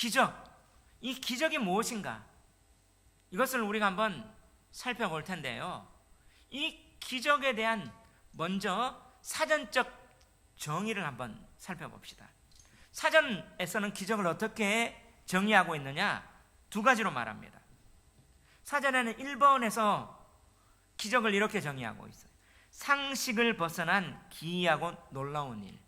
기적, 이 기적이 무엇인가? 이것을 우리가 한번 살펴볼 텐데요. 이 기적에 대한 먼저 사전적 정의를 한번 살펴봅시다. 사전에서는 기적을 어떻게 정의하고 있느냐? 두 가지로 말합니다. 사전에는 1번에서 기적을 이렇게 정의하고 있어요. 상식을 벗어난 기이하고 놀라운 일.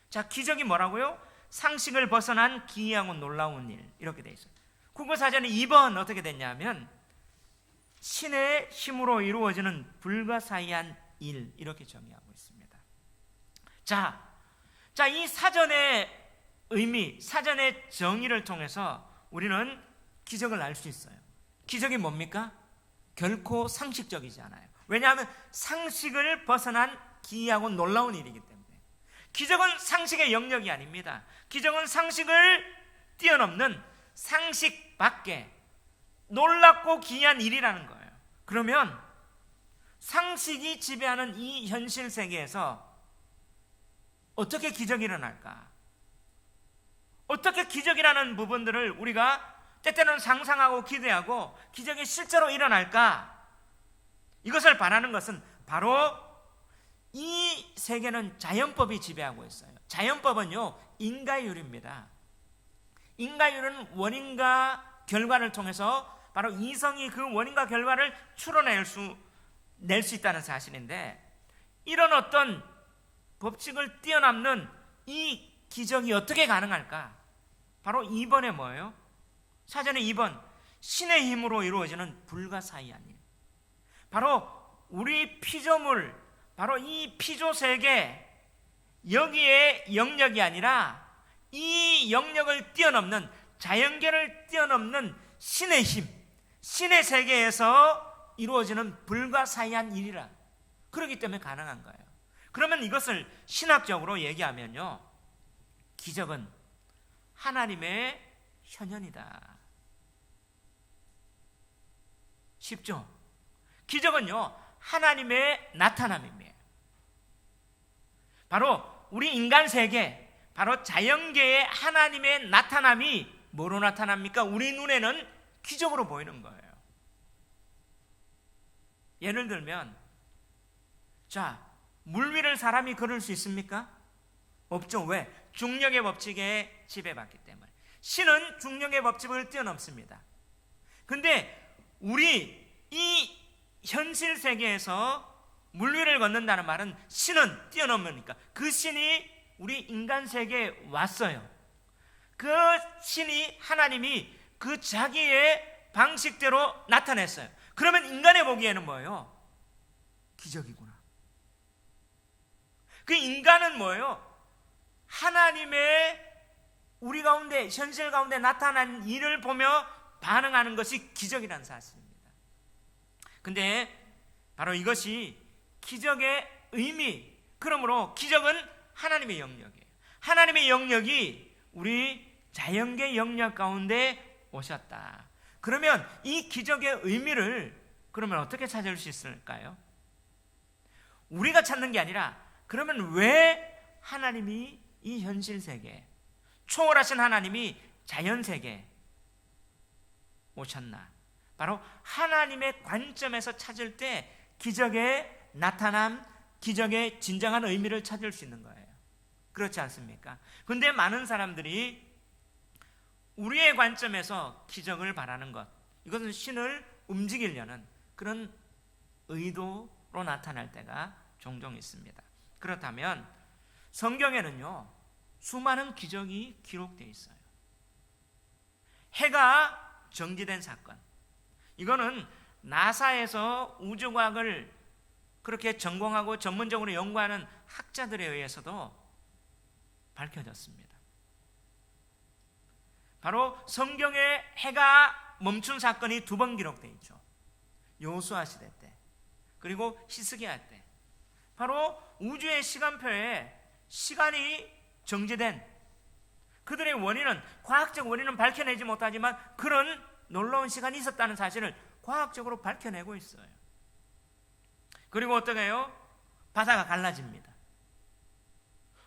자, 기적이 뭐라고요? 상식을 벗어난 기이하고 놀라운 일. 이렇게 돼 있어요. 국어사전에 2번 어떻게 됐냐면 신의 힘으로 이루어지는 불가사의한 일. 이렇게 정의하고 있습니다. 자, 이 사전의 의미, 사전의 정의를 통해서 우리는 기적을 알 수 있어요. 기적이 뭡니까? 결코 상식적이지 않아요. 왜냐하면 상식을 벗어난 기이하고 놀라운 일이기 때문에. 기적은 상식의 영역이 아닙니다. 기적은 상식을 뛰어넘는 상식 밖에 놀랍고 기이한 일이라는 거예요. 그러면 상식이 지배하는 이 현실 세계에서 어떻게 기적이 일어날까? 어떻게 기적이라는 부분들을 우리가 때때로는 상상하고 기대하고 기적이 실제로 일어날까? 이것을 바라는 것은 바로 이 세계는 자연법이 지배하고 있어요. 자연법은요, 인과율입니다. 인과율은 원인과 결과를 통해서 바로 이성이 그 원인과 결과를 추론낼 수 있다는 사실인데, 이런 어떤 법칙을 뛰어넘는 이 기적이 어떻게 가능할까? 바로 2번에 뭐예요? 사전에 2번, 신의 힘으로 이루어지는 불가사의한 일. 바로 우리 피조물, 바로 이 피조세계, 여기에 영역이 아니라 이 영역을 뛰어넘는, 자연계를 뛰어넘는 신의 힘, 신의 세계에서 이루어지는 불가사의한 일이라. 그렇기 때문에 가능한 거예요. 그러면 이것을 신학적으로 얘기하면요, 기적은 하나님의 현현이다. 쉽죠? 기적은요, 하나님의 나타남입니다. 바로 우리 인간 세계, 바로 자연계의 하나님의 나타남이 뭐로 나타납니까? 우리 눈에는 기적으로 보이는 거예요. 예를 들면, 자, 물 위를 사람이 걸을 수 있습니까? 없죠. 왜? 중력의 법칙에 지배받기 때문에. 신은 중력의 법칙을 뛰어넘습니다. 근데 우리 이 현실 세계에서 물 위를 걷는다는 말은 신은 뛰어넘으니까 그 신이 우리 인간 세계에 왔어요. 그 신이, 하나님이 그 자기의 방식대로 나타냈어요. 그러면 인간이 보기에는 뭐예요? 기적이구나. 그 인간은 뭐예요? 하나님의 우리 가운데, 현실 가운데 나타난 일을 보며 반응하는 것이 기적이라는 사실입니다. 근데 바로 이것이 기적의 의미, 그러므로 기적은 하나님의 영역이에요. 하나님의 영역이 우리 자연계 영역 가운데 오셨다. 그러면 이 기적의 의미를 그러면 어떻게 찾을 수 있을까요? 우리가 찾는 게 아니라, 그러면 왜 하나님이 이 현실 세계, 초월하신 하나님이 자연 세계에 오셨나? 바로 하나님의 관점에서 찾을 때 기적의 나타남, 기적의 진정한 의미를 찾을 수 있는 거예요. 그렇지 않습니까? 그런데 많은 사람들이 우리의 관점에서 기적을 바라는 것, 이것은 신을 움직이려는 그런 의도로 나타날 때가 종종 있습니다. 그렇다면 성경에는요, 수많은 기적이 기록되어 있어요. 해가 정지된 사건, 이거는 나사에서 우주과학을 그렇게 전공하고 전문적으로 연구하는 학자들에 의해서도 밝혀졌습니다. 바로 성경에 해가 멈춘 사건이 2번 기록되어 있죠. 여호수아 시대 때, 그리고 히스기야 때. 바로 우주의 시간표에 시간이 정지된, 그들의 원인은, 과학적 원인은 밝혀내지 못하지만 그런 놀라운 시간이 있었다는 사실을 과학적으로 밝혀내고 있어요. 그리고 어떻게 해요? 바다가 갈라집니다.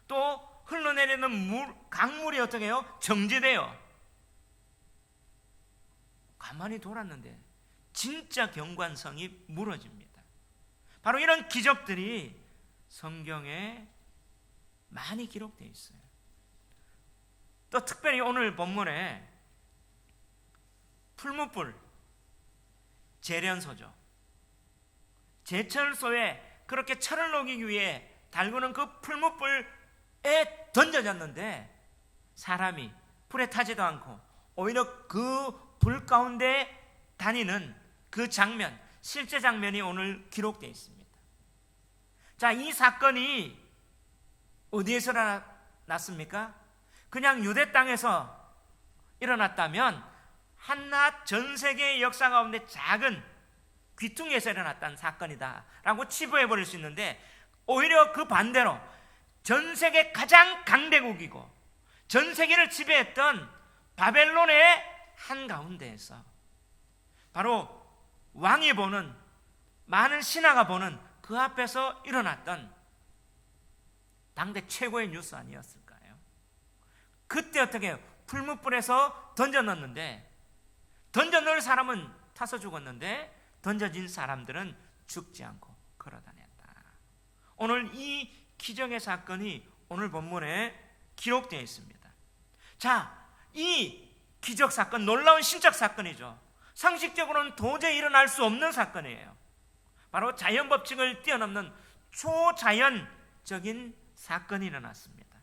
또 흘러내리는 강물이 어떻게 해요? 정지돼요. 가만히 돌았는데 진짜 경관성이 무너집니다. 바로 이런 기적들이 성경에 많이 기록되어 있어요. 또 특별히 오늘 본문에 풀무불 재련소죠. 제철소에 그렇게 철을 녹이기 위해 달구는 그 풀무불에 던져졌는데 사람이 불에 타지도 않고 오히려 그 불 가운데 다니는 그 장면, 실제 장면이 오늘 기록되어 있습니다. 자, 이 사건이 어디에서 났습니까? 그냥 유대 땅에서 일어났다면 한낱 전 세계의 역사 가운데 작은 귀퉁이에서 일어났다는 사건이다 라고 치부해 버릴 수 있는데, 오히려 그 반대로 전 세계 가장 강대국이고 전 세계를 지배했던 바벨론의 한가운데에서 바로 왕이 보는, 많은 신하가 보는 그 앞에서 일어났던 당대 최고의 뉴스 아니었을까요? 그때 어떻게 해요? 풀무불에서 던져 넣었는데, 던져 넣을 사람은 타서 죽었는데 던져진 사람들은 죽지 않고 걸어다녔다. 오늘 이 기적의 사건이 오늘 본문에 기록되어 있습니다. 자, 이 기적 사건, 놀라운 신적 사건이죠. 상식적으로는 도저히 일어날 수 없는 사건이에요. 바로 자연 법칙을 뛰어넘는 초자연적인 사건이 일어났습니다.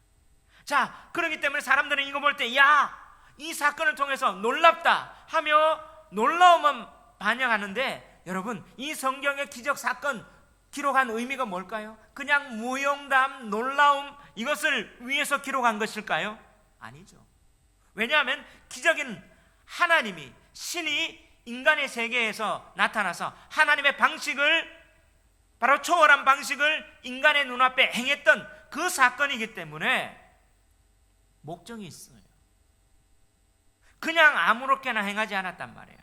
자, 그렇기 때문에 사람들은 이거 볼 때, 야, 이 사건을 통해서 놀랍다 하며 놀라움만 반영하는데, 여러분, 이 성경의 기적 사건 기록한 의미가 뭘까요? 그냥 무용담, 놀라움, 이것을 위해서 기록한 것일까요? 아니죠. 왜냐하면 기적은 하나님이, 신이 인간의 세계에서 나타나서 하나님의 방식을, 바로 초월한 방식을 인간의 눈앞에 행했던 그 사건이기 때문에 목적이 있어요. 그냥 아무렇게나 행하지 않았단 말이에요.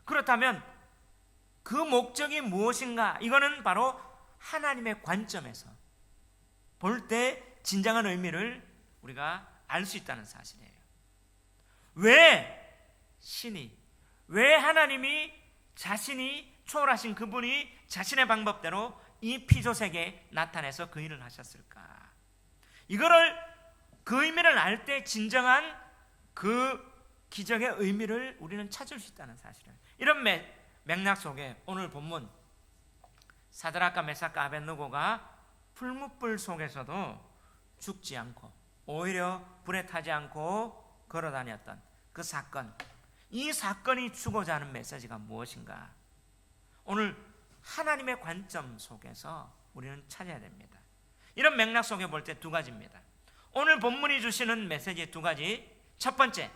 그렇다면 그 목적이 무엇인가? 이거는 바로 하나님의 관점에서 볼 때 진정한 의미를 우리가 알 수 있다는 사실이에요. 왜 신이, 왜 하나님이 자신이 초월하신 그분이 자신의 방법대로 이 피조세계에 나타내서 그 일을 하셨을까? 이거를, 그 의미를 알 때 진정한 그 기적의 의미를 우리는 찾을 수 있다는 사실이에요. 이런 맥락 속에 오늘 본문 사드락과 메삭과 아벳느고가 풀무불 속에서도 죽지 않고 오히려 불에 타지 않고 걸어다녔던 그 사건, 이 사건이 주고자 하는 메시지가 무엇인가? 오늘 하나님의 관점 속에서 우리는 찾아야 됩니다. 이런 맥락 속에 볼 때 두 가지입니다. 오늘 본문이 주시는 메시지 두 가지. 첫 번째,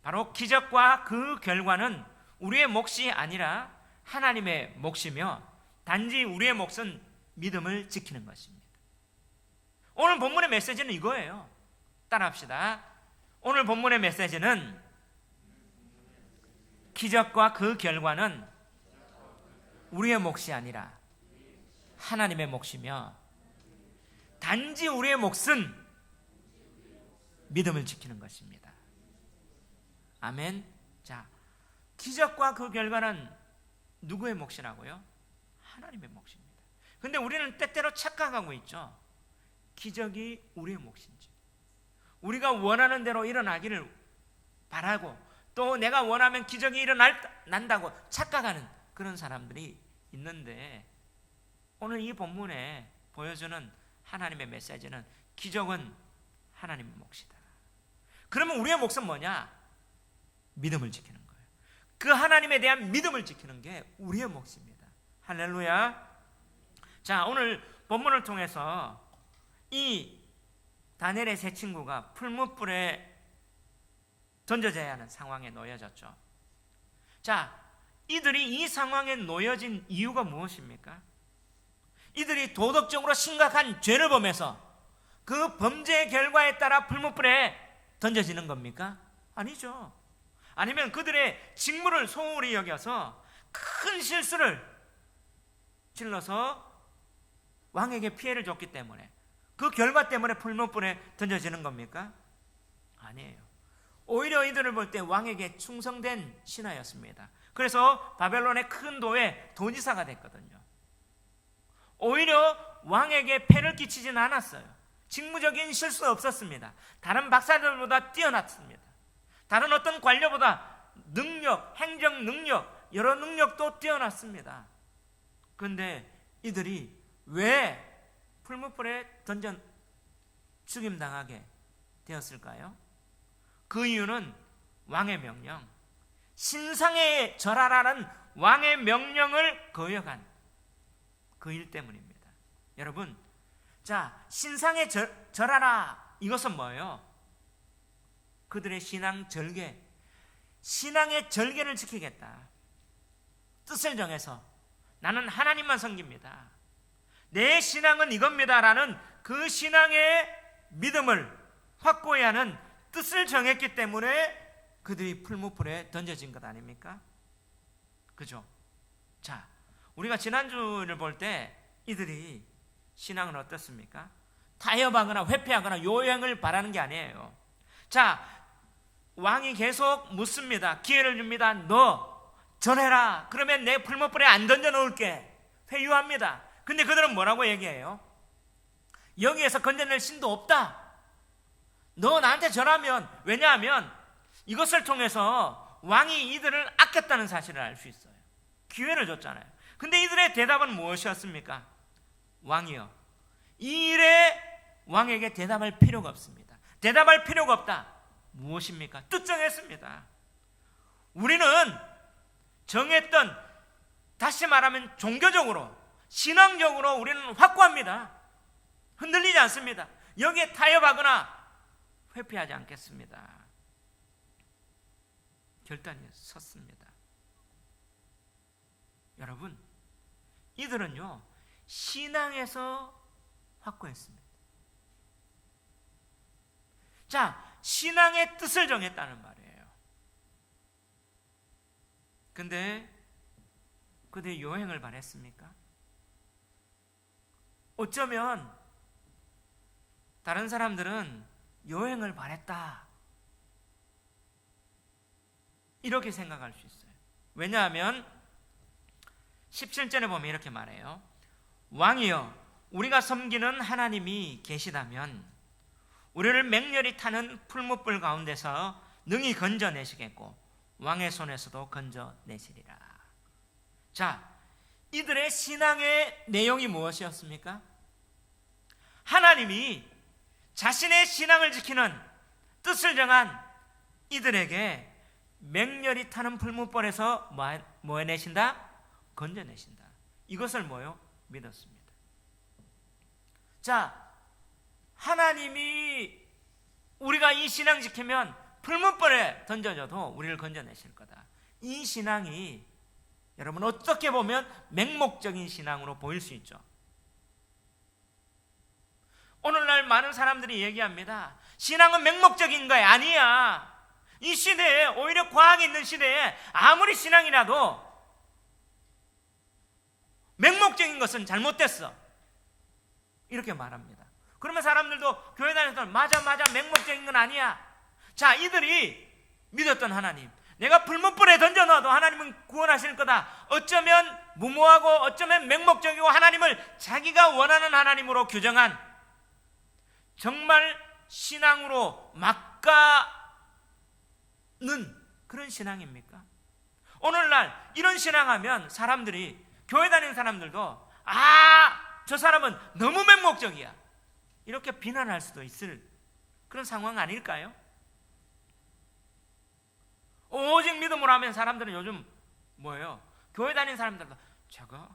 바로 기적과 그 결과는 우리의 몫이 아니라 하나님의 몫이며, 단지 우리의 몫은 믿음을 지키는 것입니다. 오늘 본문의 메시지는 이거예요. 따라합시다. 오늘 본문의 메시지는 기적과 그 결과는 우리의 몫이 아니라 하나님의 몫이며, 단지 우리의 몫은 믿음을 지키는 것입니다. 아멘. 자, 기적과 그 결과는 누구의 몫이라고요? 하나님의 몫입니다. 근데 우리는 때때로 착각하고 있죠. 기적이 우리의 몫인지, 우리가 원하는 대로 일어나기를 바라고, 또 내가 원하면 기적이 일어난다고 착각하는 그런 사람들이 있는데, 오늘 이 본문에 보여주는 하나님의 메시지는 기적은 하나님의 몫이다. 그러면 우리의 몫은 뭐냐? 믿음을 지키는 거예요. 그 하나님에 대한 믿음을 지키는 게 우리의 몫입니다. 할렐루야. 자, 오늘 본문을 통해서 이 다니엘의 세 친구가 풀무불에 던져져야 하는 상황에 놓여졌죠. 자, 이들이 이 상황에 놓여진 이유가 무엇입니까? 이들이 도덕적으로 심각한 죄를 범해서 그 범죄의 결과에 따라 풀무불에 던져지는 겁니까? 아니죠. 아니면 그들의 직무를 소홀히 여겨서 큰 실수를 질러서 왕에게 피해를 줬기 때문에 그 결과 때문에 풀무불에 던져지는 겁니까? 아니에요. 오히려 이들을 볼 때 왕에게 충성된 신하였습니다. 그래서 바벨론의 큰 도의 도지사가 됐거든요. 오히려 왕에게 폐를 끼치지는 않았어요. 직무적인 실수 없었습니다. 다른 박사들보다 뛰어났습니다. 다른 어떤 관료보다 능력, 행정 능력, 여러 능력도 뛰어났습니다. 그런데 이들이 왜 풀무불에 던져 죽임당하게 되었을까요? 그 이유는 왕의 명령, 신상에 절하라는 왕의 명령을 거역한 그 일 때문입니다. 여러분, 자, 신상에 절하라, 이것은 뭐예요? 그들의 신앙 절개, 신앙의 절개를 지키겠다. 뜻을 정해서 나는 하나님만 섬깁니다. 내 신앙은 이겁니다라는 그 신앙의 믿음을 확고히 하는 뜻을 정했기 때문에 그들이 풀무불에 던져진 것 아닙니까? 그죠? 자, 우리가 지난주를 볼 때 이들이 신앙은 어떻습니까? 타협하거나 회피하거나 요행을 바라는 게 아니에요. 자, 왕이 계속 묻습니다. 기회를 줍니다. 너 전해라. 그러면 내 풀무불에 안 던져 놓을게. 회유합니다. 근데 그들은 뭐라고 얘기해요? 여기에서 건져낼 신도 없다. 너 나한테 절하면, 왜냐하면 이것을 통해서 왕이 이들을 아꼈다는 사실을 알 수 있어요. 기회를 줬잖아요. 근데 이들의 대답은 무엇이었습니까? 왕이여, 이 일에 왕에게 대답할 필요가 없습니다. 대답할 필요가 없다. 무엇입니까? 뜻 정했습니다. 우리는 정했던, 다시 말하면 종교적으로, 신앙적으로 우리는 확고합니다. 흔들리지 않습니다. 여기에 타협하거나 회피하지 않겠습니다. 결단이 섰습니다. 여러분, 이들은요, 신앙에서 확고했습니다. 자, 신앙의 뜻을 정했다는 말이에요. 근데 그들이 요행을 바랬습니까? 어쩌면 다른 사람들은 요행을 바랬다, 이렇게 생각할 수 있어요. 왜냐하면 17절에 보면 이렇게 말해요. 왕이여, 우리가 섬기는 하나님이 계시다면 우리를 맹렬히 타는 풀무불 가운데서 능히 건져내시겠고 왕의 손에서도 건져내시리라. 자, 이들의 신앙의 내용이 무엇이었습니까? 하나님이 자신의 신앙을 지키는 뜻을 정한 이들에게 맹렬히 타는 풀무불에서 뭐 해내신다? 건져내신다. 이것을 뭐요? 믿었습니다. 자, 하나님이 우리가 이 신앙 지키면 풀무불에 던져져도 우리를 건져내실 거다. 이 신앙이 여러분 어떻게 보면 맹목적인 신앙으로 보일 수 있죠. 오늘날 많은 사람들이 얘기합니다. 신앙은 맹목적인 거야. 아니야. 이 시대에, 오히려 과학이 있는 시대에 아무리 신앙이라도 맹목적인 것은 잘못됐어, 이렇게 말합니다. 그러면 사람들도 교회 다니면서 맞아 맹목적인 건 아니야. 자, 이들이 믿었던 하나님, 내가 풀무불에 던져놔도 하나님은 구원하실 거다. 어쩌면 무모하고 어쩌면 맹목적이고 하나님을 자기가 원하는 하나님으로 규정한, 정말 신앙으로 막가는 그런 신앙입니까? 오늘날 이런 신앙하면 사람들이, 교회 다니는 사람들도 저 사람은 너무 맹목적이야, 이렇게 비난할 수도 있을 그런 상황 아닐까요? 오직 믿음으로 하면 사람들은 요즘 뭐예요? 교회 다니는 사람들도 저거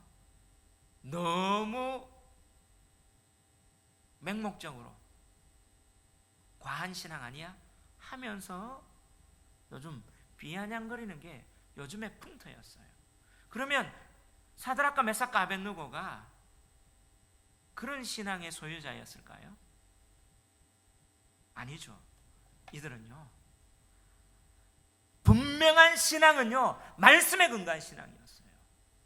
너무 맹목적으로 과한 신앙 아니야? 하면서 요즘 비아냥거리는 게 요즘의 풍토였어요. 그러면 사드락과 메삭과 아벳느고가 그런 신앙의 소유자였을까요? 아니죠. 이들은요, 분명한 신앙은요, 말씀에 근거한 신앙이었어요.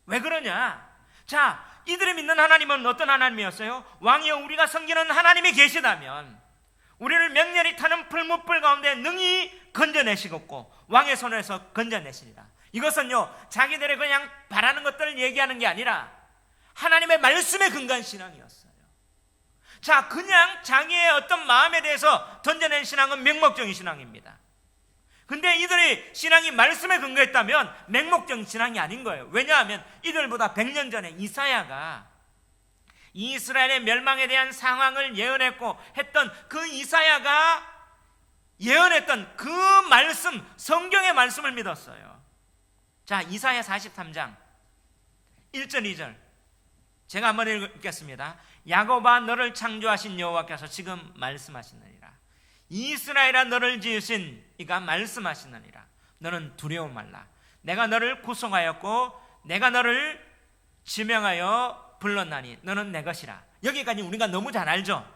왜 그러냐? 자, 이들이 믿는 하나님은 어떤 하나님이었어요? 왕이여, 우리가 섬기는 하나님이 계시다면 우리를 맹렬히 타는 풀무불 가운데 능히 건져내시겠고 왕의 손에서 건져내시리라. 이것은요, 자기들의 그냥 바라는 것들을 얘기하는 게 아니라 하나님의 말씀에 근거한 신앙이었어요. 자, 그냥 자기의 어떤 마음에 대해서 던져낸 신앙은 맹목적인 신앙입니다. 근데 이들의 신앙이 말씀에 근거했다면 맹목적인 신앙이 아닌 거예요. 왜냐하면 이들보다 100년 전에 이사야가 이스라엘의 멸망에 대한 상황을 예언했고 했던 그 이사야가 예언했던 그 말씀, 성경의 말씀을 믿었어요. 자, 이사야 43장 1절 2절 제가 한번 읽겠습니다. 야곱아, 너를 창조하신 여호와께서 지금 말씀하시느니라. 이스라엘아, 너를 지으신 이가 말씀하시느니라. 너는 두려워 말라. 내가 너를 구속하였고 내가 너를 지명하여 불렀나니 너는 내 것이라. 여기까지 우리가 너무 잘 알죠.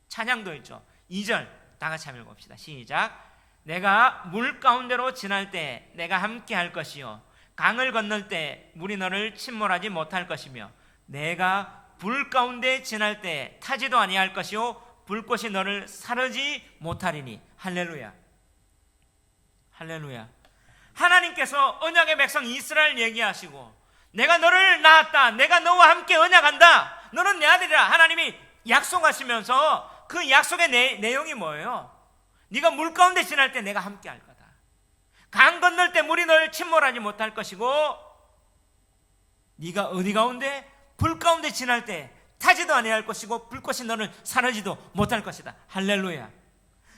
찬양도 있죠. 2절 다 같이 한번 읽어봅시다. 시작. 내가 물 가운데로 지날 때 내가 함께 할 것이요 강을 건널 때 물이 너를 침몰하지 못할 것이며 내가 불 가운데 지날 때 타지도 아니할 것이요 불꽃이 너를 사르지 못하리니. 할렐루야. 할렐루야. 하나님께서 언약의 백성 이스라엘 얘기하시고 내가 너를 낳았다, 내가 너와 함께 언약한다, 너는 내 아들이라 하나님이 약속하시면서 그 약속의 내용이 뭐예요? 네가 물 가운데 지날 때 내가 함께 할 거다. 강 건널 때 물이 너를 침몰하지 못할 것이고 네가 어디 가운데? 불 가운데 지날 때 타지도 아니할 것이고 불꽃이 너를 사르지도 못할 것이다. 할렐루야.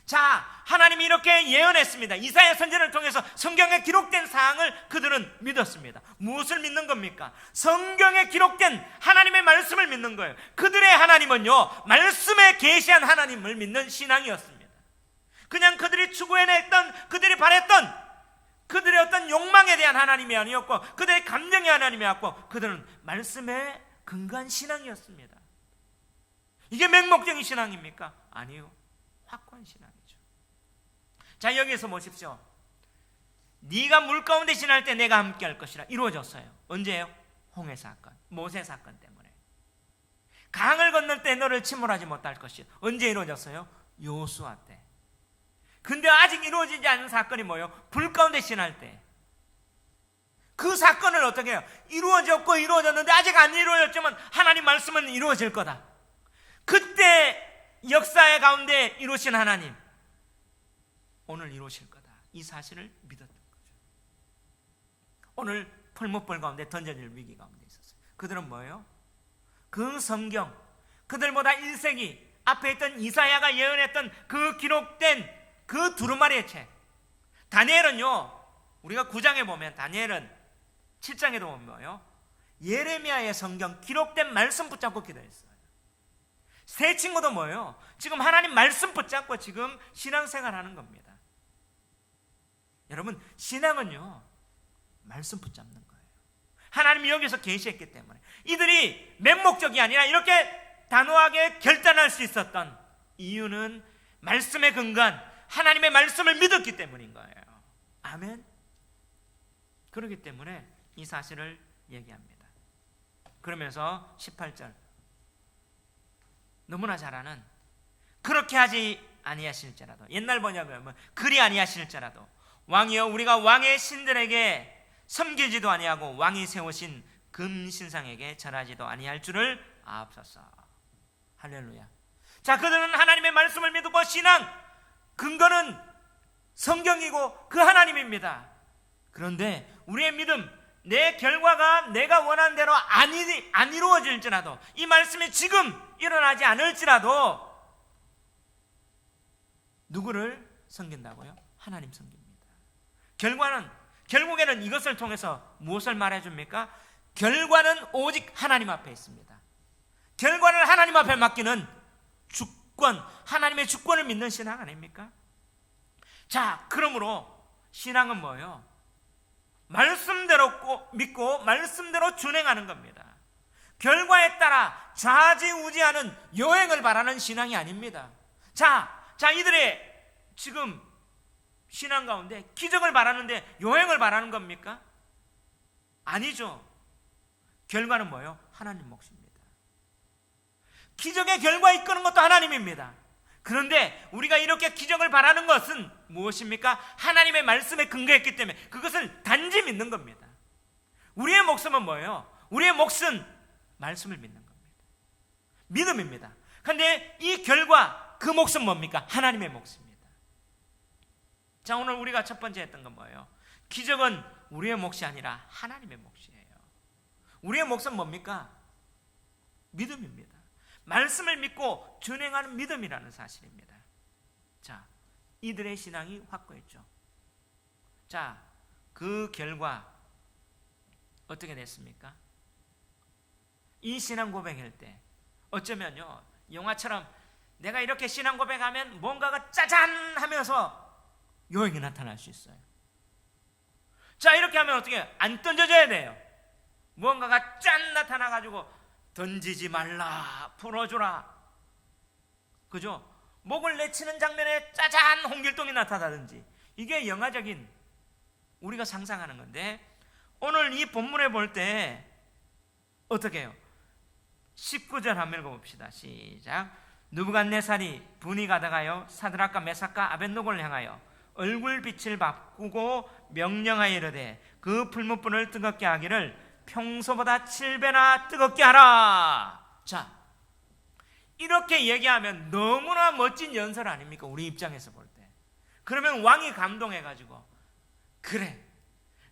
자, 하나님이 이렇게 예언했습니다. 이사야 선지자를 통해서 성경에 기록된 사항을 그들은 믿었습니다. 무엇을 믿는 겁니까? 성경에 기록된 하나님의 말씀을 믿는 거예요. 그들의 하나님은요, 말씀에 계시한 하나님을 믿는 신앙이었습니다. 그냥 그들이 추구해냈던, 그들이 바랬던 그들의 어떤 욕망에 대한 하나님이 아니었고 그들의 감정의 하나님이었고 그들은 말씀에 근거한 신앙이었습니다. 이게 맹목적인 신앙입니까? 아니요, 확고한 신앙이죠. 자, 여기에서 보십시오. 네가 물 가운데 지날 때 내가 함께 할 것이라 이루어졌어요. 언제요? 홍해 사건, 모세 사건 때문에. 강을 건널 때 너를 침몰하지 못할 것이 언제 이루어졌어요? 요수아 때. 근데 아직 이루어지지 않은 사건이 뭐예요? 불 가운데 지날 때. 그 사건을 어떻게 해요? 이루어졌고 이루어졌는데 아직 안 이루어졌지만 하나님 말씀은 이루어질 거다. 그때 역사의 가운데 이루신 하나님 오늘 이루실 거다. 이 사실을 믿었던 거죠. 오늘 풀무불 가운데 던져질 위기 가운데 있었어요. 그들은 뭐예요? 그 성경, 그들보다 1세기 앞에 있던 이사야가 예언했던 그 기록된 그 두루마리의 책. 다니엘은요, 우리가 9장에 보면 다니엘은 7장에도 보면 뭐예요? 예레미야의 성경 기록된 말씀 붙잡고 기도했어요. 세 친구도 뭐예요? 지금 하나님 말씀 붙잡고 지금 신앙생활 하는 겁니다. 여러분, 신앙은요 말씀 붙잡는 거예요. 하나님이 여기서 계시했기 때문에 이들이 맹목적이 아니라 이렇게 단호하게 결단할 수 있었던 이유는 말씀에 근거한 하나님의 말씀을 믿었기 때문인 거예요. 아멘. 그렇기 때문에 이 사실을 얘기합니다. 그러면서 18절 너무나 잘 아는 그렇게 하지 아니하실지라도, 옛날 번역은 그리 아니하실지라도 왕이여 우리가 왕의 신들에게 섬기지도 아니하고 왕이 세우신 금신상에게 절하지도 아니할 줄을 아옵소서. 할렐루야. 자, 그들은 하나님의 말씀을 믿고 신앙 근거는 성경이고 그 하나님입니다. 그런데 우리의 믿음, 내 결과가 내가 원하는 대로 안 이루어질지라도, 이 말씀이 지금 일어나지 않을지라도 누구를 섬긴다고요? 하나님 섬깁니다. 결국에는 이것을 통해서 무엇을 말해줍니까? 결과는 오직 하나님 앞에 있습니다. 결과를 하나님 앞에 맡기는 주권, 하나님의 주권을 믿는 신앙 아닙니까? 자, 그러므로 신앙은 뭐예요? 말씀대로 믿고 말씀대로 준행하는 겁니다. 결과에 따라 좌지우지하는 여행을 바라는 신앙이 아닙니다. 자, 이들의 지금 신앙 가운데 기적을 바라는데 여행을 바라는 겁니까? 아니죠. 결과는 뭐예요? 하나님 몫입니다. 기적의 결과 이끄는 것도 하나님입니다. 그런데 우리가 이렇게 기적을 바라는 것은 무엇입니까? 하나님의 말씀에 근거했기 때문에 그것을 단지 믿는 겁니다. 우리의 목숨은 뭐예요? 우리의 몫은 말씀을 믿는 겁니다. 믿음입니다. 그런데 이 결과, 그 몫은 뭡니까? 하나님의 몫입니다. 자, 오늘 우리가 첫 번째 했던 건 뭐예요? 기적은 우리의 몫이 아니라 하나님의 몫이에요. 우리의 몫은 뭡니까? 믿음입니다. 말씀을 믿고 준행하는 믿음이라는 사실입니다. 자, 이들의 신앙이 확고했죠. 자, 그 결과 어떻게 됐습니까? 이 신앙 고백할 때 어쩌면요, 영화처럼 내가 이렇게 신앙 고백하면 뭔가가 짜잔 하면서 요행이 나타날 수 있어요. 자, 이렇게 하면 어떻게 안 던져줘야 돼요. 무언가가 짠 나타나가지고 던지지 말라, 풀어주라, 그죠? 목을 내치는 장면에 짜잔 홍길동이 나타나든지, 이게 영화적인 우리가 상상하는 건데, 오늘 이 본문에 볼 때 어떻게 해요? 19절 한번 읽어봅시다. 시작. 느부갓네살이 분이 가다가요 사드락과 메삭과 아벳노고를 향하여 얼굴빛을 바꾸고 명령하여 이르되 그 풀무불을 뜨겁게 하기를 평소보다 7배나 뜨겁게 하라. 자, 이렇게 얘기하면 너무나 멋진 연설 아닙니까? 우리 입장에서 볼 때. 그러면 왕이 감동해가지고, 그래,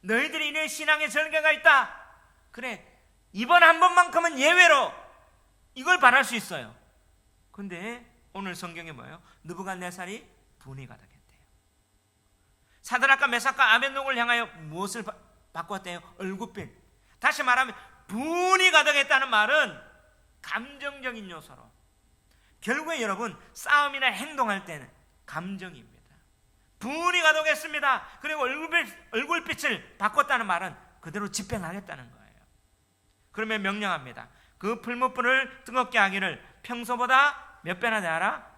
너희들이 내 신앙에 절개가 있다. 그래, 이번 한 번만큼은 예외로 이걸 바랄 수 있어요. 근데 오늘 성경에 뭐예요? 느부갓네살이 분이 가득했대요. 사드락과 메삭과 아벳노고를 향하여 무엇을 바꾸었대요? 얼굴빛. 다시 말하면 분이 가득했다는 말은 감정적인 요소로, 결국에 여러분 싸움이나 행동할 때는 감정입니다. 분이 가득했습니다. 그리고 얼굴빛을 바꿨다는 말은 그대로 집행하겠다는 거예요. 그러면 명령합니다. 그 풀무불을 뜨겁게 하기를 평소보다 몇 배나 되하라?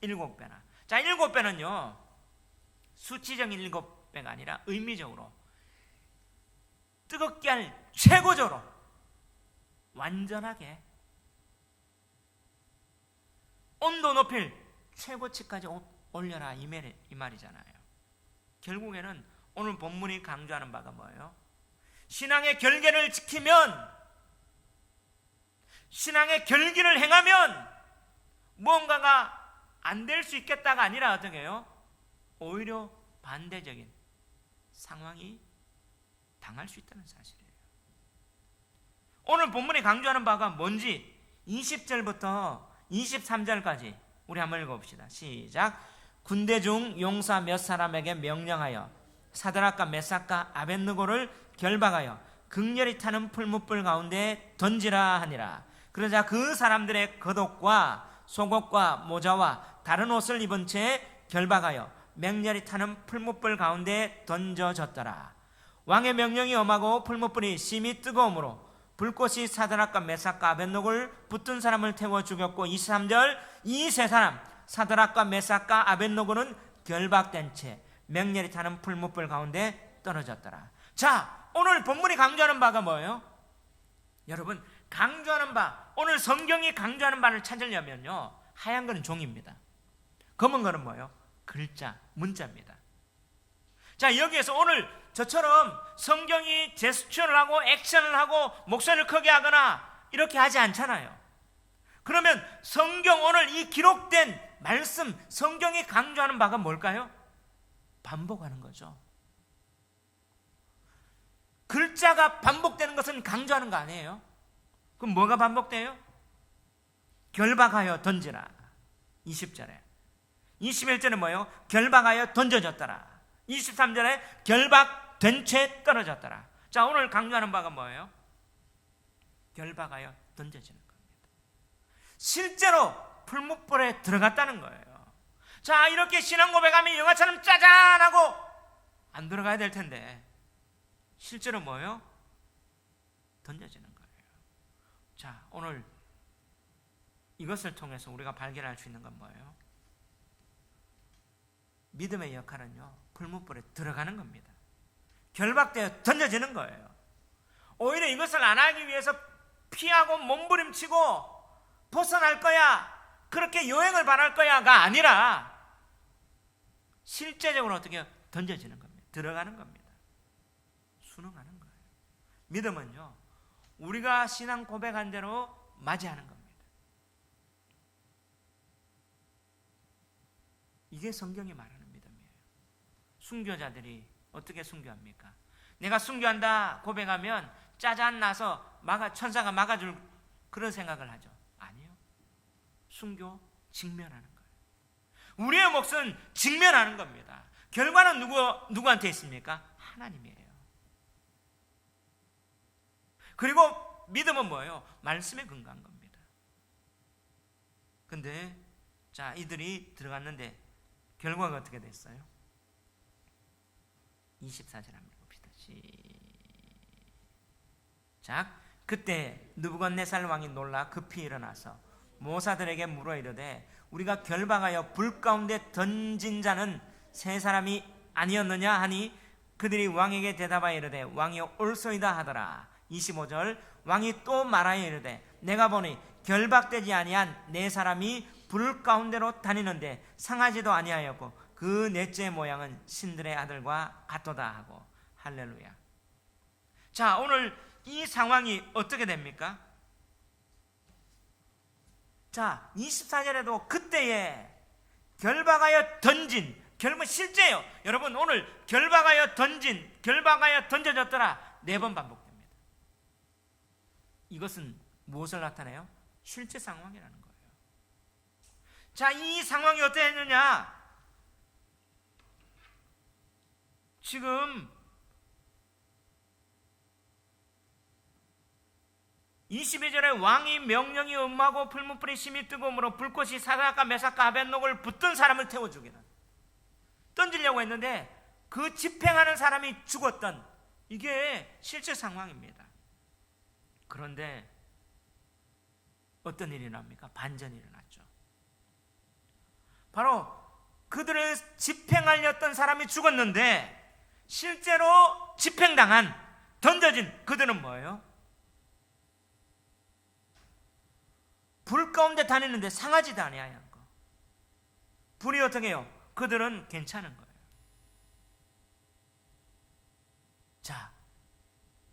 7배나. 자, 7배는요 수치적인 7배가 아니라 의미적으로 뜨겁게 할 최고조로 완전하게 온도 높일 최고치까지 올려라, 이 말이잖아요. 결국에는 오늘 본문이 강조하는 바가 뭐예요? 신앙의 결계를 지키면, 신앙의 결기를 행하면 무언가가 안 될 수 있겠다가 아니라 어떻게 해요? 오히려 반대적인 상황이 당할 수 있다는 사실이에요. 오늘 본문이 강조하는 바가 뭔지 20절부터 23절까지 우리 한번 읽어봅시다. 시작. 군대 중 용사 몇 사람에게 명령하여 사드락과 메삭과 아벳느고를 결박하여 극렬히 타는 풀무불 가운데 던지라 하니라. 그러자 그 사람들의 겉옷과 속옷과 모자와 다른 옷을 입은 채 결박하여 맹렬히 타는 풀무불 가운데 던져졌더라. 왕의 명령이 엄하고 풀무불이 심히 뜨거우므로 불꽃이 사드락과 메삭과 아벳노고를 붙든 사람을 태워 죽였고, 23절, 이 세 사람 사드락과 메삭과 아벳노고는 결박된 채 맹렬히 타는 풀무불 가운데 떨어졌더라. 자, 오늘 본문이 강조하는 바가 뭐예요? 여러분, 강조하는 바, 오늘 성경이 강조하는 바를 찾으려면요 하얀 거는 종입니다. 검은 거는 뭐예요? 글자, 문자입니다. 자, 여기에서 오늘 저처럼 성경이 제스처를 하고 액션을 하고 목소리를 크게 하거나 이렇게 하지 않잖아요. 그러면 성경, 오늘 이 기록된 말씀, 성경이 강조하는 바가 뭘까요? 반복하는 거죠. 글자가 반복되는 것은 강조하는 거 아니에요? 그럼 뭐가 반복돼요? 결박하여 던지라, 20절에. 21절은 뭐예요? 결박하여 던져졌더라. 23절에 결박된 채 떨어졌더라. 자, 오늘 강조하는 바가 뭐예요? 결박하여 던져지는 겁니다. 실제로 풀무불에 들어갔다는 거예요. 자, 이렇게 신앙 고백하면 영화처럼 짜잔하고 안 들어가야 될 텐데 실제로 뭐예요? 던져지는 거예요. 자, 오늘 이것을 통해서 우리가 발견할 수 있는 건 뭐예요? 믿음의 역할은요 풀무불에 들어가는 겁니다. 결박되어 던져지는 거예요. 오히려 이것을 안 하기 위해서 피하고 몸부림치고 벗어날 거야, 그렇게 요행을 바랄 거야가 아니라 실제적으로 어떻게 던져지는 겁니다. 들어가는 겁니다. 순응하는 거예요. 믿음은요, 우리가 신앙 고백한 대로 맞이하는 겁니다. 이게 성경이 말하는 믿음이에요. 순교자들이 어떻게 순교합니까? 내가 순교한다 고백하면 짜잔 나서 천사가 막아줄 그런 생각을 하죠. 아니요. 순교 직면하는 거예요. 우리의 몫은 직면하는 겁니다. 결과는 누구한테 있습니까? 하나님이에요. 그리고 믿음은 뭐예요? 말씀에 근거한 겁니다. 근데 자, 이들이 들어갔는데 결과가 어떻게 됐어요? 24절 한번 봅시다. 시작. 그때 느부갓네살 왕이 놀라 급히 일어나서 모사들에게 물어 이르되 우리가 결박하여 불 가운데 던진 자는 세 사람이 아니었느냐 하니 그들이 왕에게 대답하여 이르되 왕이 옳소이다 하더라. 25절. 왕이 또 말하여 이르되 내가 보니 결박되지 아니한 네 사람이 불 가운데로 다니는데 상하지도 아니하였고 그 넷째 모양은 신들의 아들과 같도다 하고. 할렐루야. 자, 오늘 이 상황이 어떻게 됩니까? 자, 24절에도 그때에 결박하여 던진, 결국 실제요. 여러분, 오늘 결박하여 던져졌더라 4번 반복됩니다. 이것은 무엇을 나타내요? 실제 상황이라는 거예요. 자, 이 상황이 어떻게 했느냐? 지금 22절에 왕이 명령이 엄하고 풀무불이 심히 뜨거움으로 불꽃이 사드락과 메삭과 아벳노고를 붙든 사람을 태워 죽이는, 던지려고 했는데 그 집행하는 사람이 죽었던, 이게 실제 상황입니다. 그런데 어떤 일이 일어납니까? 반전이 일어났죠. 바로 그들을 집행하려던 사람이 죽었는데 실제로 집행당한, 던져진 그들은 뭐예요? 불 가운데 다니는데 상하지도 아니하는 거. 불이 어떻게 해요? 그들은 괜찮은 거예요. 자,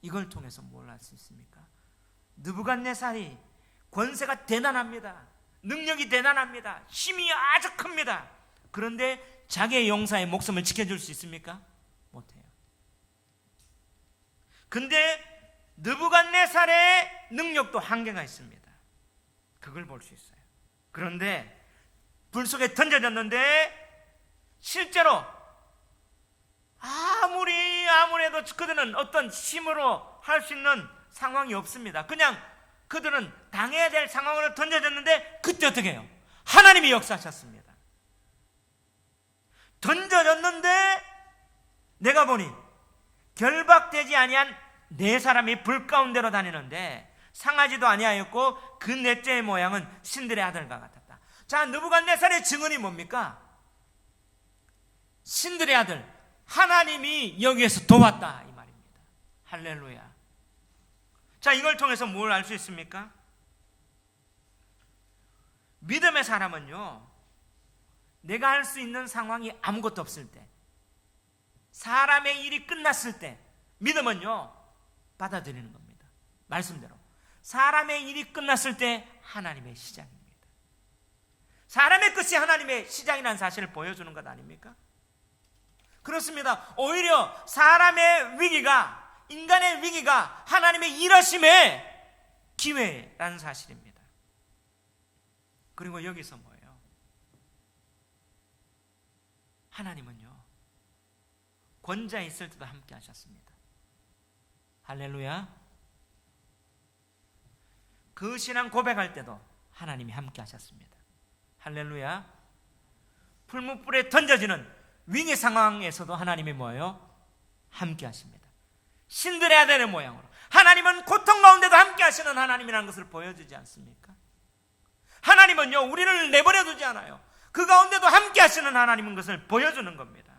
이걸 통해서 뭘 알 수 있습니까? 느부갓네살이 권세가 대단합니다. 능력이 대단합니다. 힘이 아주 큽니다. 그런데 자기의 용사의 목숨을 지켜줄 수 있습니까? 못해요. 근데 느부갓네살의 능력도 한계가 있습니다. 그걸 볼 수 있어요. 그런데 불 속에 던져졌는데 실제로 아무래도 그들은 어떤 힘으로 할 수 있는 상황이 없습니다. 그냥 그들은 당해야 될 상황으로 던져졌는데 그때 어떻게 해요? 하나님이 역사하셨습니다. 던져졌는데 내가 보니 결박되지 아니한 네 사람이 불 가운데로 다니는데 상하지도 아니하였고 그 넷째의 모양은 신들의 아들과 같았다. 자, 느부갓네살의 증언이 뭡니까? 신들의 아들, 하나님이 여기에서 도왔다, 이 말입니다. 할렐루야. 자, 이걸 통해서 뭘 알 수 있습니까? 믿음의 사람은요, 내가 할 수 있는 상황이 아무것도 없을 때, 사람의 일이 끝났을 때, 믿음은요 받아들이는 겁니다. 말씀대로 사람의 일이 끝났을 때 하나님의 시작입니다. 사람의 끝이 하나님의 시작이라는 사실을 보여주는 것 아닙니까? 그렇습니다. 오히려 사람의 위기가, 인간의 위기가 하나님의 일하심의 기회라는 사실입니다. 그리고 여기서 뭐예요? 하나님은요 권자 있을 때도 함께 하셨습니다. 할렐루야. 그 신앙 고백할 때도 하나님이 함께 하셨습니다. 할렐루야. 풀무불에 던져지는 위기 상황에서도 하나님이 뭐예요? 함께 하십니다. 신들의 아들의 모양으로 하나님은 고통 가운데도 함께 하시는 하나님이라는 것을 보여주지 않습니까? 하나님은요 우리를 내버려 두지 않아요. 그 가운데도 함께 하시는 하나님인 것을 보여주는 겁니다.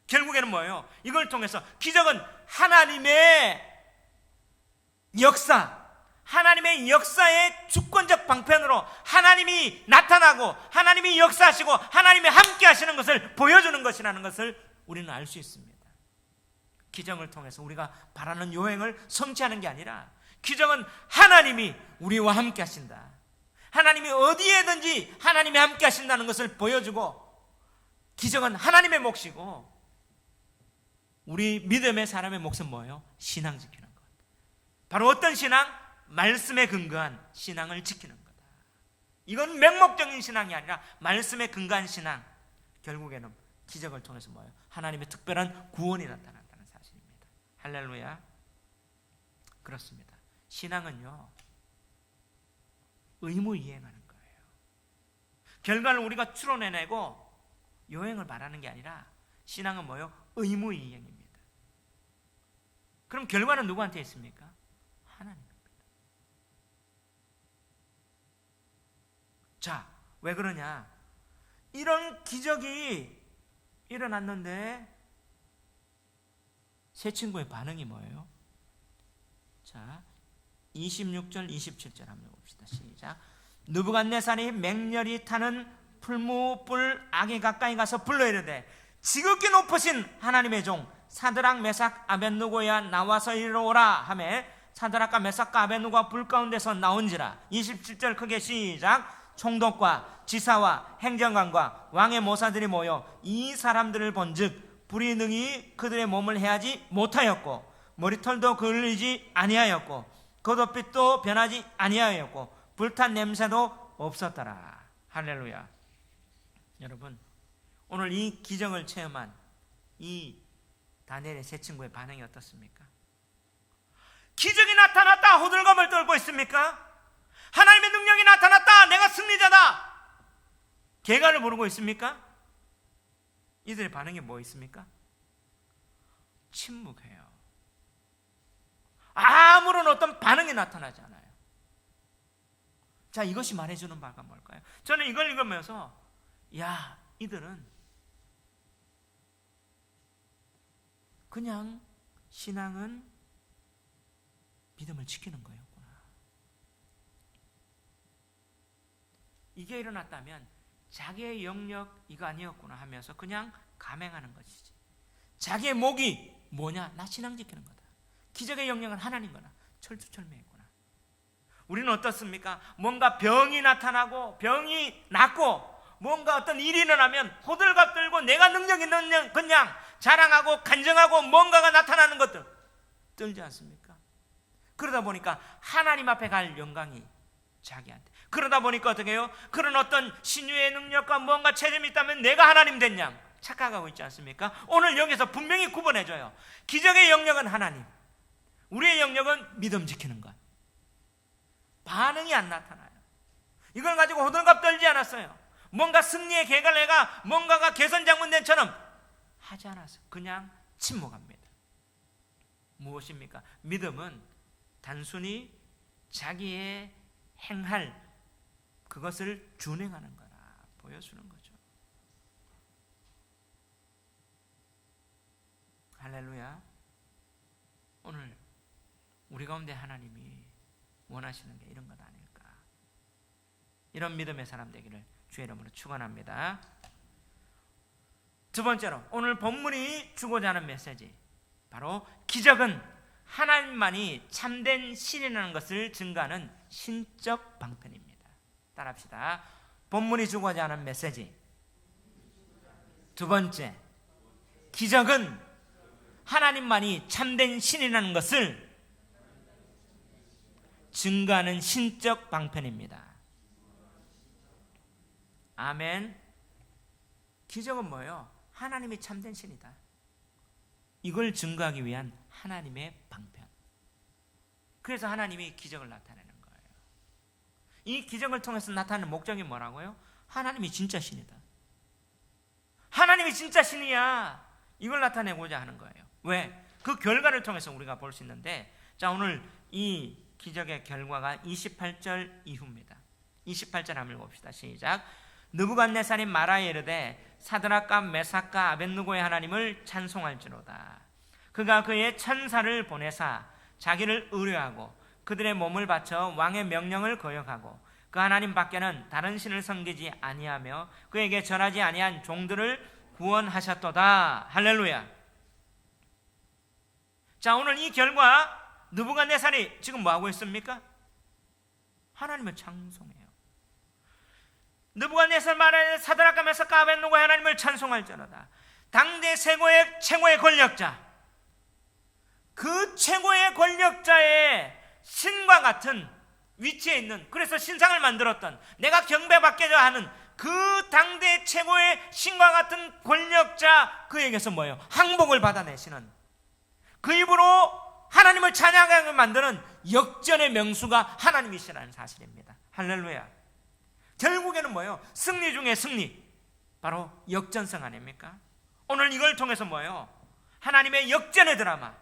결국에는 뭐예요? 이걸 통해서 기적은 하나님의 역사, 하나님의 역사의 주권적 방편으로 하나님이 나타나고 하나님이 역사하시고 하나님이 함께 하시는 것을 보여주는 것이라는 것을 우리는 알 수 있습니다. 기적을 통해서 우리가 바라는 요행을 성취하는 게 아니라 기적은 하나님이 우리와 함께 하신다, 하나님이 어디에든지 하나님이 함께 하신다는 것을 보여주고, 기적은 하나님의 몫이고 우리 믿음의 사람의 몫은 뭐예요? 신앙 지키는 것. 바로 어떤 신앙? 말씀에 근거한 신앙을 지키는 거다. 이건 맹목적인 신앙이 아니라 말씀에 근거한 신앙. 결국에는 기적을 통해서 뭐예요? 하나님의 특별한 구원이 나타난다는 사실입니다. 할렐루야. 그렇습니다. 신앙은요, 의무이행하는 거예요. 결과를 우리가 추론해내고 요행을 바라는 게 아니라 신앙은 뭐예요? 의무이행입니다. 그럼 결과는 누구한테 있습니까? 하나님입니다. 자, 왜 그러냐? 이런 기적이 일어났는데 세 친구의 반응이 뭐예요? 자, 26절 27절 한번 봅시다. 시작. 느부갓네살이 맹렬히 타는 풀무불 악에 가까이 가서 불러 이르되, 지극히 높으신 하나님의 종 사드락 메삭 아벳느고야 나와서 이리로 오라 하매, 사드락과 메삭과 아벳느고가 불 가운데서 나온지라. 27절 크게 시작. 총독과 지사와 행정관과 왕의 모사들이 모여 이 사람들을 본즉 불이 능히 그들의 몸을 해하지 못하였고 머리털도 그을리지 아니하였고 겉옷빛도 변하지 아니하였고 불탄 냄새도 없었더라. 할렐루야. 여러분, 오늘 이 기적을 체험한 이 다니엘의 세 친구의 반응이 어떻습니까? 기적이 나타났다 호들갑을 떨고 있습니까? 하나님의 능력이 나타났다, 내가 승리자다, 개가를 부르고 있습니까? 이들의 반응이 뭐 있습니까? 침묵해요. 아무런 어떤 반응이 나타나지 않아요. 자, 이것이 말해주는 바가 뭘까요? 저는 이걸 읽으면서 야, 이들은 그냥 신앙은 믿음을 지키는 거였구나. 이게 일어났다면 자기의 영역 이거 아니었구나 하면서 그냥 감행하는 것이지. 자기의 목이 뭐냐? 나 신앙 지키는 거다. 기적의 영역은 하나님 거나 철두철미했구나. 우리는 어떻습니까? 뭔가 병이 나타나고 병이 낫고 뭔가 어떤 일이 일어나면 호들갑 떨고 내가 능력 있는 그냥 자랑하고 간증하고 뭔가가 나타나는 것들 떨지 않습니까? 그러다 보니까 하나님 앞에 갈 영광이 자기한테. 그러다 보니까 어떻게 해요? 그런 어떤 신유의 능력과 뭔가 체험이 있다면 내가 하나님 된 양 착각하고 있지 않습니까? 오늘 여기서 분명히 구분해줘요. 기적의 영역은 하나님, 우리의 영역은 믿음 지키는 것. 반응이 안 나타나요. 이걸 가지고 호들갑 떨지 않았어요. 뭔가 승리의 계갈래가 뭔가가 개선장군된처럼 하지 않았어요. 그냥 침묵합니다. 무엇입니까? 믿음은 단순히 자기의 행할 그것을 준행하는 거라 보여주는 거죠. 할렐루야. 오늘 우리 가운데 하나님이 원하시는 게 이런 것 아닐까. 이런 믿음의 사람 되기를 주의 이름으로 축원합니다. 두 번째로 오늘 본문이 주고자 하는 메시지, 바로 기적은 하나님만이 참된 신이라는 것을 증거하는 신적 방편입니다. 따라합시다. 본문이 주고자 하는 메시지, 두 번째, 기적은 하나님만이 참된 신이라는 것을 증거하는 신적 방편입니다. 아멘. 기적은 뭐예요? 하나님이 참된 신이다. 이걸 증거하기 위한 하나님의 방편. 그래서 하나님이 기적을 나타내는 거예요. 이 기적을 통해서 나타내는 목적이 뭐라고요? 하나님이 진짜 신이다. 하나님이 진짜 신이야. 이걸 나타내고자 하는 거예요. 왜? 그 결과를 통해서 우리가 볼 수 있는데, 자, 오늘 이 기적의 결과가 28절 이후입니다. 28절 한번 읽어봅시다. 시작. 느부갓네살이 말하여 이르되 사드락과 메삭과 아벳느고의 하나님을 찬송할지로다. 그가 그의 천사를 보내사 자기를 의뢰하고 그들의 몸을 바쳐 왕의 명령을 거역하고 그 하나님 밖에는 다른 신을 섬기지 아니하며 그에게 절하지 아니한 종들을 구원하셨도다. 할렐루야. 자, 오늘 이 결과 느부갓네살이 지금 뭐하고 있습니까? 하나님을 찬송해요. 느부갓네살 말에 사드락과 메삭과 아벳느고가 하나님을 찬송할지어다. 당대 최고의 권력자, 그 최고의 권력자의 신과 같은 위치에 있는, 그래서 신상을 만들었던, 내가 경배받고자 하는 그 당대 최고의 신과 같은 권력자, 그에게서 뭐예요? 항복을 받아내시는, 그 입으로 하나님을 찬양하게 만드는 역전의 명수가 하나님이시라는 사실입니다. 할렐루야. 결국에는 뭐예요? 승리 중에 승리, 바로 역전성 아닙니까? 오늘 이걸 통해서 뭐예요? 하나님의 역전의 드라마,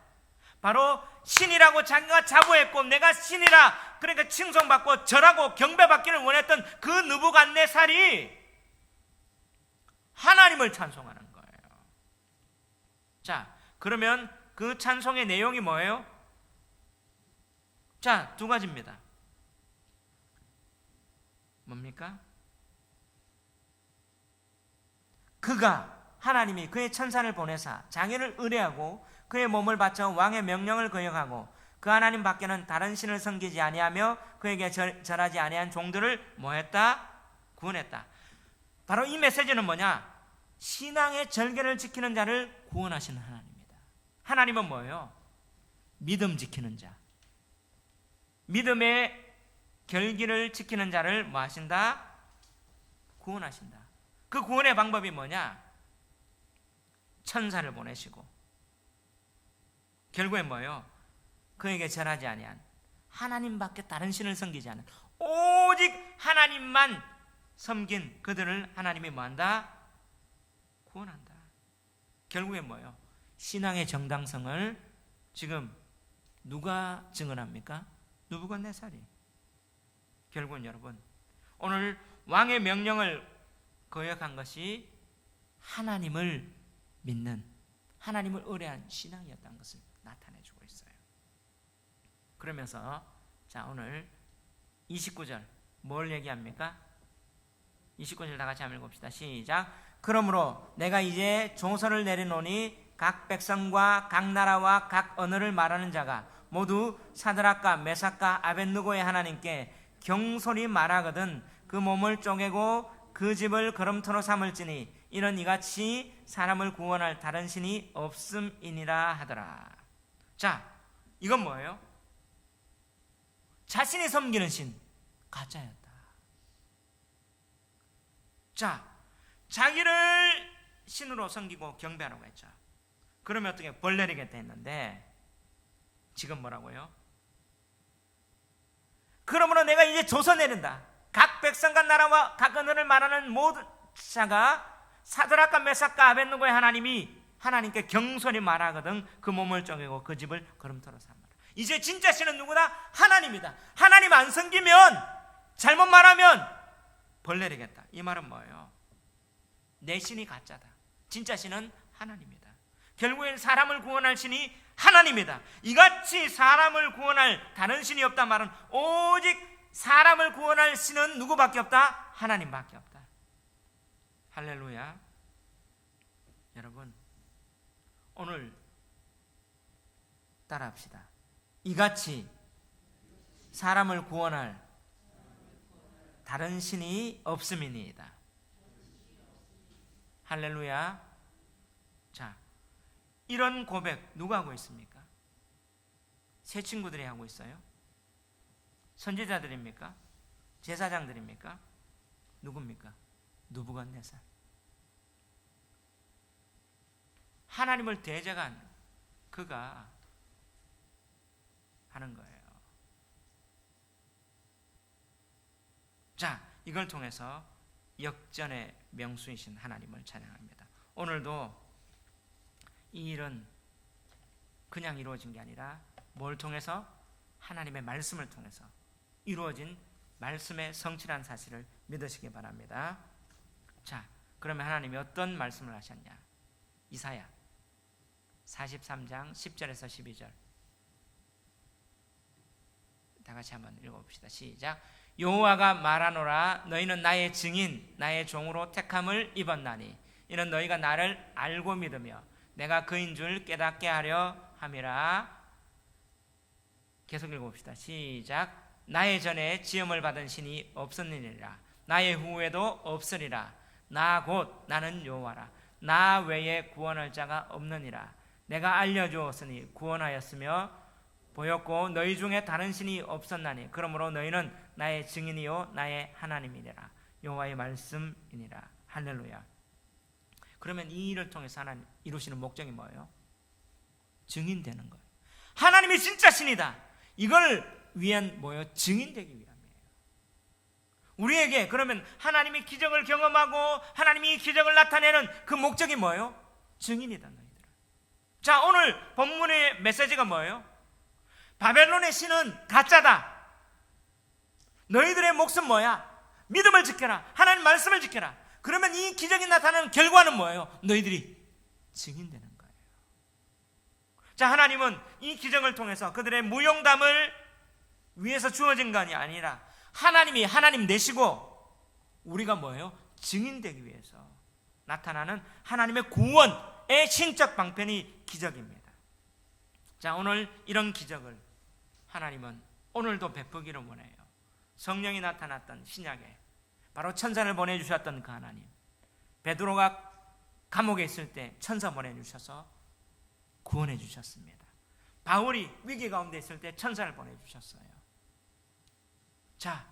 바로 신이라고 자기가 자부했고 내가 신이라 그러니까 칭송받고 절하고 경배받기를 원했던 그 느부갓네살이 하나님을 찬송하는 거예요. 자, 그러면 그 찬송의 내용이 뭐예요? 자, 두 가지입니다. 뭡니까? 하나님이 그의 천사를 보내사 장애를 의뢰하고 그의 몸을 바쳐 왕의 명령을 거역하고 그 하나님 밖에는 다른 신을 섬기지 아니하며 그에게 절하지 아니한 종들을 뭐했다? 구원했다. 바로 이 메시지는 뭐냐? 신앙의 절개를 지키는 자를 구원하시는 하나님입니다. 하나님은 뭐예요? 믿음 지키는 자, 믿음의 결기를 지키는 자를 뭐 하신다? 구원하신다. 그 구원의 방법이 뭐냐? 천사를 보내시고 결국엔 뭐예요? 그에게 절하지 아니한, 하나님밖에 다른 신을 섬기지 않은 오직 하나님만 섬긴 그들을 하나님이 뭐한다? 구원한다. 결국엔 뭐예요? 신앙의 정당성을 지금 누가 증언합니까? 느부갓네살이. 결국은 여러분, 오늘 왕의 명령을 거역한 것이 하나님을 믿는, 하나님을 의뢰한 신앙이었다는 것을 나타내주고 있어요. 그러면서 자, 오늘 29절 뭘 얘기합니까? 29절 다 같이 한번 읽읍시다. 시작. 그러므로 내가 이제 조서를 내리노니 각 백성과 각 나라와 각 언어를 말하는 자가 모두 사드락과 메삭과 아벳느고의 하나님께 경솔히 말하거든 그 몸을 쪼개고 그 집을 거름토로 삼을지니 이는 이같이 사람을 구원할 다른 신이 없음이니라 하더라. 자, 이건 뭐예요? 자신이 섬기는 신, 가짜였다. 자, 자기를 신으로 섬기고 경배하라고 했죠. 그러면 어떻게 벌 내리겠다 했는데 지금 뭐라고요? 그러므로 내가 이제 조서 내린다. 각 백성과 나라와 각 언어를 말하는 모든 자가 사드락과 메삭과 아벳느고의 하나님이 하나님께 경솔히 말하거든 그 몸을 쪼개고 그 집을 거름토로 삼아라. 이제 진짜 신은 누구다? 하나님이다. 하나님 안 섬기면, 잘못 말하면 벌 내리겠다. 이 말은 뭐예요? 내 신이 가짜다. 진짜 신은 하나님이다. 결국엔 사람을 구원할 신이 하나님이다. 이같이 사람을 구원할 다른 신이 없단 말은 오직 사람을 구원할 신은 누구밖에 없다? 하나님밖에 없다. 할렐루야. 여러분, 오늘 따라합시다. 이같이 사람을 구원할 다른 신이 없음이니이다. 할렐루야. 자, 이런 고백 누가 하고 있습니까? 새 친구들이 하고 있어요? 선지자들입니까? 제사장들입니까? 누굽니까? 느부갓네살. 하나님을 대적한 그가 하는 거예요. 자, 이걸 통해서 역전의 명수이신 하나님을 찬양합니다. 오늘도 이 일은 그냥 이루어진 게 아니라 뭘 통해서? 하나님의 말씀을 통해서 이루어진 말씀의 성취란 사실을 믿으시기 바랍니다. 자, 그러면 하나님이 어떤 말씀을 하셨냐? 이사야 43장 10절에서 12절 다 같이 한번 읽어봅시다. 시작. 여호와가 말하노라 너희는 나의 증인 나의 종으로 택함을 입었나니 이는 너희가 나를 알고 믿으며 내가 그인 줄 깨닫게 하려 함이라. 계속 읽어봅시다. 시작. 나의 전에 지음을 받은 신이 없었느니라 나의 후에도 없으리라. 나 곧 나는 여호와라. 나 외에 구원할 자가 없느니라. 내가 알려주었으니 구원하였으며 보였고 너희 중에 다른 신이 없었나니 그러므로 너희는 나의 증인이요 나의 하나님이니라. 여호와의 말씀이니라. 할렐루야. 그러면 이 일을 통해서 하나님 이루시는 목적이 뭐예요? 증인되는 거예요. 하나님이 진짜 신이다. 이걸 위한 뭐예요? 증인되기 위함이에요. 우리에게 그러면 하나님이 기적을 경험하고 하나님이 기적을 나타내는 그 목적이 뭐예요? 증인이다 너희들. 자, 오늘 본문의 메시지가 뭐예요? 바벨론의 신은 가짜다. 너희들의 몫은 뭐야? 믿음을 지켜라. 하나님 말씀을 지켜라. 그러면 이 기적이 나타나는 결과는 뭐예요? 너희들이 증인되는 거예요. 자, 하나님은 이 기적을 통해서 그들의 무용담을 위해서 주어진 것이 아니라 하나님이 하나님 되시고 우리가 뭐예요? 증인되기 위해서 나타나는 하나님의 구원의 신적 방편이 기적입니다. 자, 오늘 이런 기적을 하나님은 오늘도 베푸기를 원해요. 성령이 나타났던 신약에 바로 천사를 보내주셨던 그 하나님, 베드로가 감옥에 있을 때 천사 보내주셔서 구원해 주셨습니다. 바울이 위기 가운데 있을 때 천사를 보내주셨어요. 자,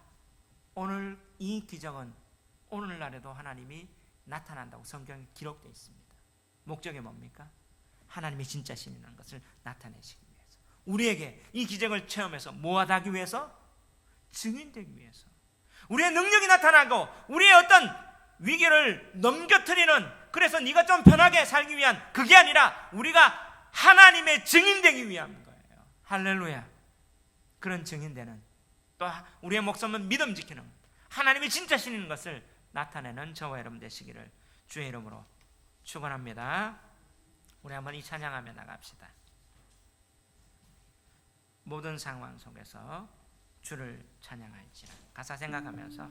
오늘 이 기적은 오늘날에도 하나님이 나타난다고 성경에 기록되어 있습니다. 목적이 뭡니까? 하나님이 진짜 신이라는 것을 나타내시기 위해서, 우리에게 이 기적을 체험해서 뭐하다 하기 위해서? 증인되기 위해서, 우리의 능력이 나타나고 우리의 어떤 위기를 넘겨뜨리는, 그래서 네가 좀 편하게 살기 위한 그게 아니라 우리가 하나님의 증인되기 위한 거예요. 할렐루야. 그런 증인되는, 또 우리의 목숨은 믿음 지키는 하나님이 진짜 신인 것을 나타내는 저와 여러분 되시기를 주의 이름으로 축원합니다. 우리 한번 이 찬양하며 나갑시다. 모든 상황 속에서 주를 찬양할지라. 가사 생각하면서